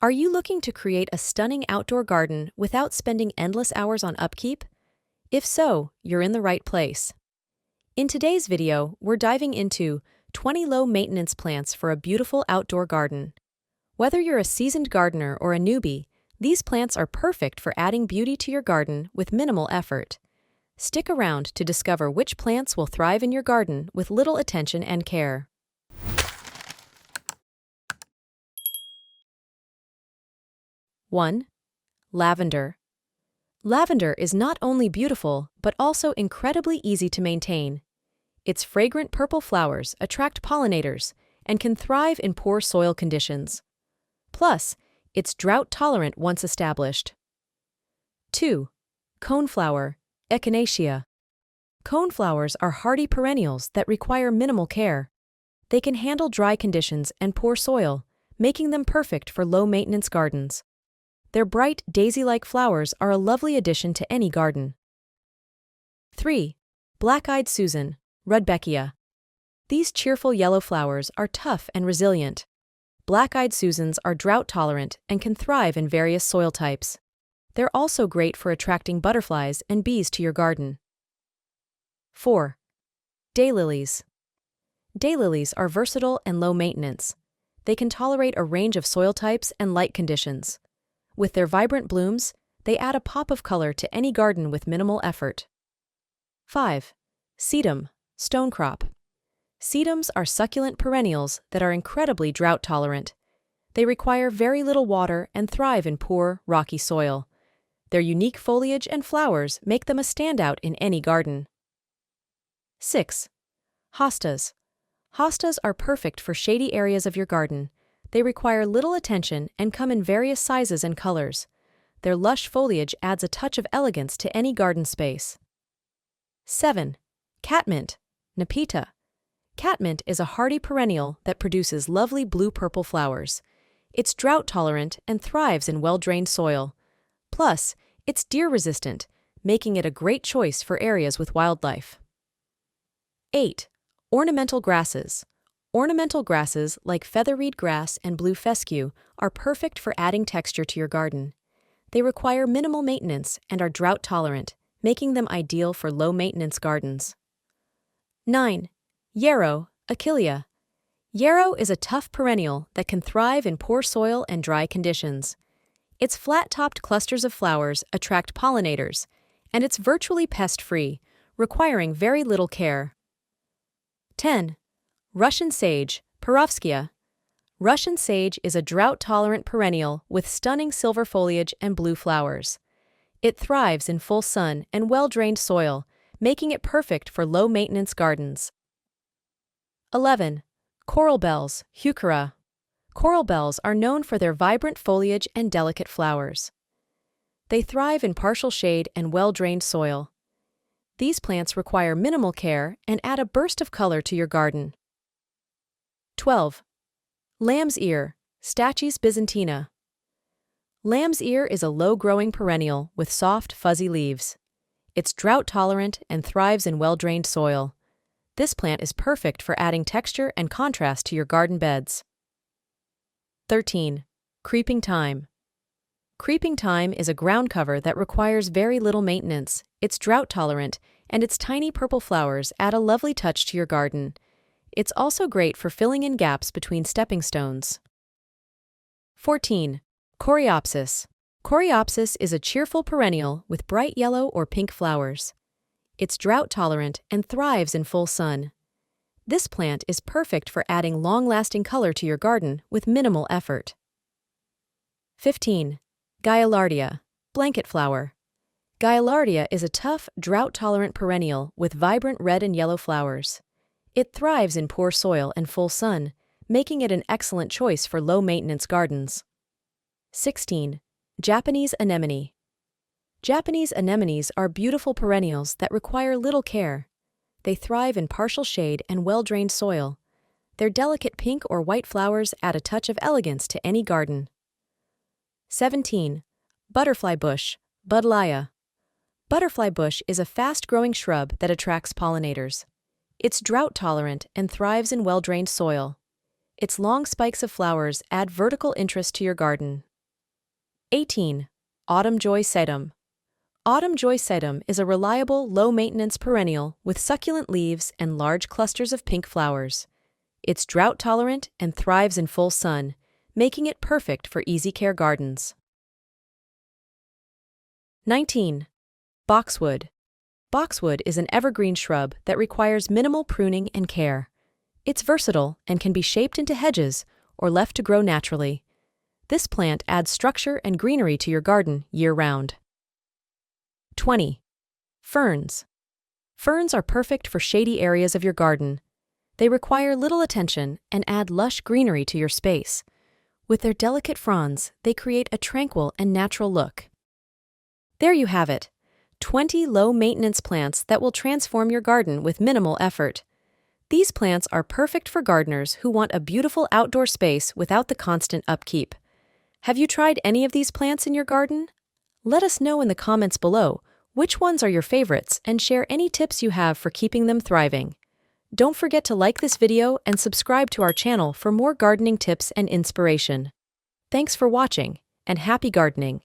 Are you looking to create a stunning outdoor garden without spending endless hours on upkeep? If so, you're in the right place. In today's video, we're diving into 20 low-maintenance plants for a beautiful outdoor garden. Whether you're a seasoned gardener or a newbie, these plants are perfect for adding beauty to your garden with minimal effort. Stick around to discover which plants will thrive in your garden with little attention and care. 1. Lavender. Lavender is not only beautiful, but also incredibly easy to maintain. Its fragrant purple flowers attract pollinators and can thrive in poor soil conditions. Plus, it's drought-tolerant once established. 2. Coneflower, Echinacea. Coneflowers are hardy perennials that require minimal care. They can handle dry conditions and poor soil, making them perfect for low-maintenance gardens. Their bright, daisy-like flowers are a lovely addition to any garden. 3. Black-eyed Susan, Rudbeckia. These cheerful yellow flowers are tough and resilient. Black-eyed Susans are drought-tolerant and can thrive in various soil types. They're also great for attracting butterflies and bees to your garden. 4. Daylilies. Daylilies are versatile and low maintenance. They can tolerate a range of soil types and light conditions. With their vibrant blooms, they add a pop of color to any garden with minimal effort. 5. Sedum, Stonecrop. Sedums are succulent perennials that are incredibly drought-tolerant. They require very little water and thrive in poor, rocky soil. Their unique foliage and flowers make them a standout in any garden. 6. Hostas. Hostas are perfect for shady areas of your garden. They require little attention and come in various sizes and colors. Their lush foliage adds a touch of elegance to any garden space. 7. Catmint, Nepeta. Catmint is a hardy perennial that produces lovely blue-purple flowers. It's drought-tolerant and thrives in well-drained soil. Plus, it's deer-resistant, making it a great choice for areas with wildlife. 8. Ornamental grasses. Ornamental grasses like featherweed grass and blue fescue are perfect for adding texture to your garden. They require minimal maintenance and are drought-tolerant, making them ideal for low-maintenance gardens. 9. Yarrow, Achillea. Yarrow is a tough perennial that can thrive in poor soil and dry conditions. Its flat-topped clusters of flowers attract pollinators, and it's virtually pest-free, requiring very little care. 10. Russian sage, Perovskia. Russian sage is a drought-tolerant perennial with stunning silver foliage and blue flowers. It thrives in full sun and well-drained soil, making it perfect for low-maintenance gardens. 11. Coral bells, Heuchera. Coral bells are known for their vibrant foliage and delicate flowers. They thrive in partial shade and well-drained soil. These plants require minimal care and add a burst of color to your garden. 12. Lamb's ear, Stachys byzantina. Lamb's ear is a low-growing perennial with soft, fuzzy leaves. It's drought-tolerant and thrives in well-drained soil. This plant is perfect for adding texture and contrast to your garden beds. 13. Creeping thyme. Creeping thyme is a ground cover that requires very little maintenance. It's drought-tolerant, and its tiny purple flowers add a lovely touch to your garden. It's also great for filling in gaps between stepping stones. 14. Coreopsis. Coreopsis is a cheerful perennial with bright yellow or pink flowers. It's drought-tolerant and thrives in full sun. This plant is perfect for adding long-lasting color to your garden with minimal effort. 15. Gaillardia, blanket flower. Gaillardia is a tough, drought-tolerant perennial with vibrant red and yellow flowers. It thrives in poor soil and full sun, making it an excellent choice for low-maintenance gardens. 16. Japanese anemone. Japanese anemones are beautiful perennials that require little care. They thrive in partial shade and well-drained soil. Their delicate pink or white flowers add a touch of elegance to any garden. 17. Butterfly bush, Buddleia. Butterfly bush is a fast-growing shrub that attracts pollinators. It's drought-tolerant and thrives in well-drained soil. Its long spikes of flowers add vertical interest to your garden. 18. Autumn Joy Sedum. Autumn Joy Sedum is a reliable, low-maintenance perennial with succulent leaves and large clusters of pink flowers. It's drought-tolerant and thrives in full sun, making it perfect for easy-care gardens. 19. Boxwood. Boxwood is an evergreen shrub that requires minimal pruning and care. It's versatile and can be shaped into hedges or left to grow naturally. This plant adds structure and greenery to your garden year-round. 20. Ferns. Ferns are perfect for shady areas of your garden. They require little attention and add lush greenery to your space. With their delicate fronds, they create a tranquil and natural look. There you have it, 20 low-maintenance plants that will transform your garden with minimal effort. These plants are perfect for gardeners who want a beautiful outdoor space without the constant upkeep. Have you tried any of these plants in your garden? Let us know in the comments below which ones are your favorites and share any tips you have for keeping them thriving. Don't forget to like this video and subscribe to our channel for more gardening tips and inspiration. Thanks for watching, and happy gardening!